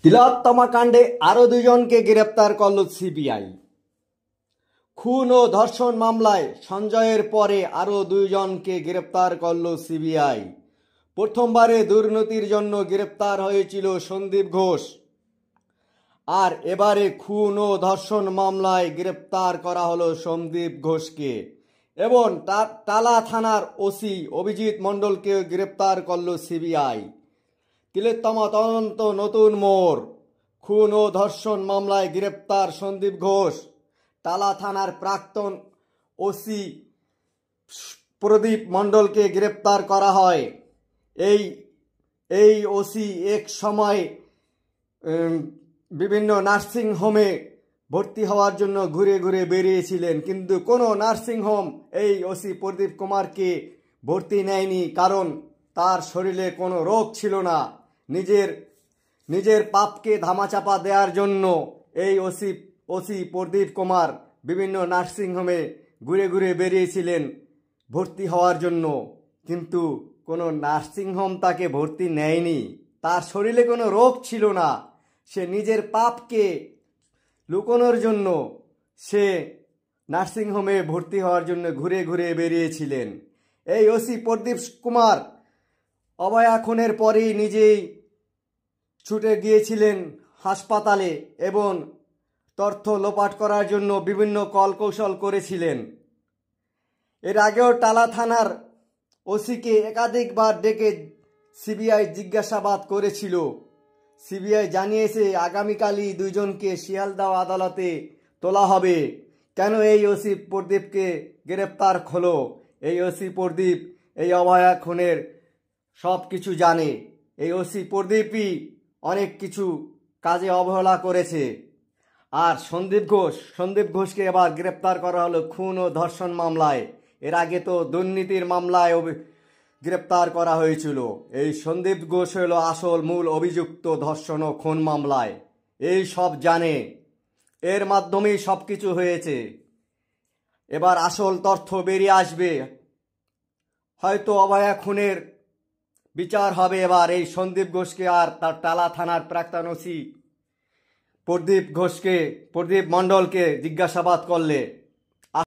তিলোত্তমা কাণ্ডে আরও দুজনকে গ্রেপ্তার করল সিবিআই। খুন ও ধর্ষণ মামলায় সঞ্জয়ের পরে আরও দুজনকে গ্রেপ্তার করল সিবিআই। প্রথমবারে দুর্নীতির জন্য গ্রেপ্তার হয়েছিল সন্দীপ ঘোষ, আর এবারে খুন ও ধর্ষণ মামলায় গ্রেপ্তার করা হলো সন্দীপ ঘোষকে এবং টালা থানার ওসি অভিজিৎ মণ্ডলকে গ্রেপ্তার করল সিবিআই। তিলোত্তমা তদন্ত নতুন মোড়। খুন ও ধর্ষণ মামলায় গ্রেপ্তার সন্দীপ ঘোষ। টালা থানার প্রাক্তন ওসি প্রদীপ মণ্ডলকে গ্রেপ্তার করা হয়। এই ওসি এক সময় বিভিন্ন নার্সিং হোমে ভর্তি হওয়ার জন্য ঘুরে ঘুরে বেরিয়েছিলেন, কিন্তু কোনো নার্সিং হোম এই ওসি প্রদীপ কুমারকে ভর্তি নেয়নি, কারণ তার শরীরে কোনো রোগ ছিল না। নিজের পাপকে ধামাচাপা দেওয়ার জন্য এই ওসি প্রদীপ কুমার বিভিন্ন নার্সিং হোমে ঘুরে ঘুরে বেরিয়েছিলেন ভর্তি হওয়ার জন্য, কিন্তু কোনো নার্সিং হোম তাকে ভর্তি নেয়নি। তার শরীরে কোনো রোগ ছিল না। সে নিজের পাপকে লুকোনোর জন্য সে নার্সিং হোমে ভর্তি হওয়ার জন্য ঘুরে ঘুরে বেরিয়েছিলেন। এই ওসি প্রদীপ কুমার অভয়া খুনের পরেই নিজেই ছুটে গিয়েছিলেন হাসপাতালে এবং তথ্য লোপাট করার জন্য বিভিন্ন কলকৌশল করেছিলেন। এর আগেও টালা থানার ওসিকে একাধিকবার ডেকে সিবিআই জিজ্ঞাসাবাদ করেছিল। সিবিআই জানিয়েছে আগামীকালই দুইজনকে শিয়ালদহ আদালতে তোলা হবে। কেন এই ওসি প্রদীপকে গ্রেপ্তার হলো? এই ওসি প্রদীপ এই অভয়া খুনের সব কিছু জানে। এই ওসি প্রদীপই অনেক কিছু কাজে অবহেলা করেছে। আর সন্দীপ ঘোষকে এবার গ্রেপ্তার করা হলো খুন ও ধর্ষণ মামলায়। এর আগে তো দুর্নীতির মামলায় গ্রেপ্তার করা হয়েছিল। এই সন্দীপ ঘোষ হলো আসল মূল অভিযুক্ত ধর্ষণ ও খুন মামলায়। এই সব জানে, এর মাধ্যমেই সব কিছু হয়েছে। এবার আসল তথ্য বেরিয়ে আসবে। হয়তো অভয়া খুনের বিচার হবে এবার এই সন্দীপ ঘোষকে আর তার টালা থানার প্রাক্তন ওসি প্রদীপ মণ্ডলকে জিজ্ঞাসাবাদ করলে।